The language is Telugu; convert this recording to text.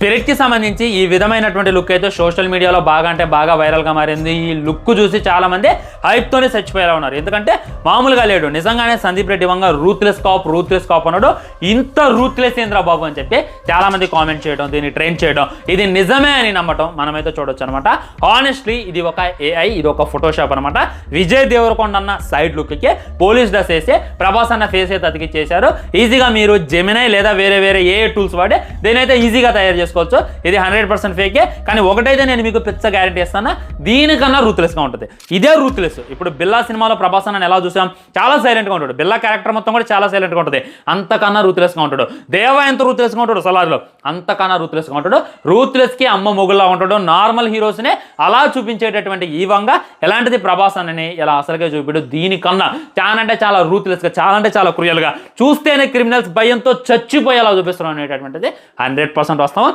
స్పిరిట్కి సంబంధించి ఈ విధమైనటువంటి లుక్ అయితే సోషల్ మీడియాలో బాగా అంటే బాగా వైరల్గా మారింది. ఈ లుక్ చూసి చాలామంది హైప్తోనే చచ్చిపోయేలా ఉన్నారు. ఎందుకంటే మామూలుగా లేడు, నిజంగానే సందీప్ రెడ్డి వంగ రూత్లెస్ కాప్ అన్నాడు. ఇంత రూత్లెస్ ఏంద్రా బాబు అని చెప్పి చాలామంది కామెంట్ చేయడం, దీన్ని ట్రైన్ చేయడం, ఇది నిజమే అని నమ్మటం మనమైతే చూడొచ్చు అనమాట. హానెస్ట్లీ ఇది ఒక ఏఐ, ఇది ఒక ఫోటోషాప్ అనమాట. విజయ్ దేవరకొండ అన్న సైడ్ లుక్కి పోలీస్ డ్రెస్ వేసి ప్రభాస్ అన్న ఫేస్ అయితే అతికిచ్చేశారు. ఈజీగా మీరు జెమినై లేదా వేరే ఏఏ టూల్స్ వాడి దీనైతే ఈజీగా తయారు చేసుకోవచ్చు. ఇది 100% ఫేకే. కానీ ఒకటైతే నేను మీకు పిచ్చ గ్యారెంటీ ఇస్తాను, దీనికన్నా రూత్లెస్గా ఉంటుంది. ఇదే రూత్లెస్. ఇప్పుడు బిల్లా సినిమాలో ప్రభాస్ అన్న ఎలా చూసాం, చాలా సైలెంట్గా ఉంటాడు. బిల్లా క్యారెక్టర్ మొత్తం కూడా చాలా సైలెంట్గా ఉంటుంది. అంతకన్నా రూత్లెస్గా ఉంటాడు. దేవా ఎంత రూత్లెస్గా ఉంటాడు సలార్లో, అంతకన్నా రూత్లెస్గా ఉంటాడు. రూత్లెస్కి అమ్మ మొగుల్లా ఉంటాడు. నార్మల్ హీరోస్నే అలా చూపించేటటువంటి ఈ వంగ ఎలాంటిది ప్రభాస్ అన్నని ఇలా అసలుగా చూపిడు. దీనికన్నా చాలా అంటే చాలా రూత్లెస్గా, చాలా అంటే చాలా క్రూయల్గా, చూస్తేనే క్రిమినల్స్ భయంతో చచ్చిపోయేలా చూపిస్తున్నాం అనేటటువంటిది 100% వస్తాం.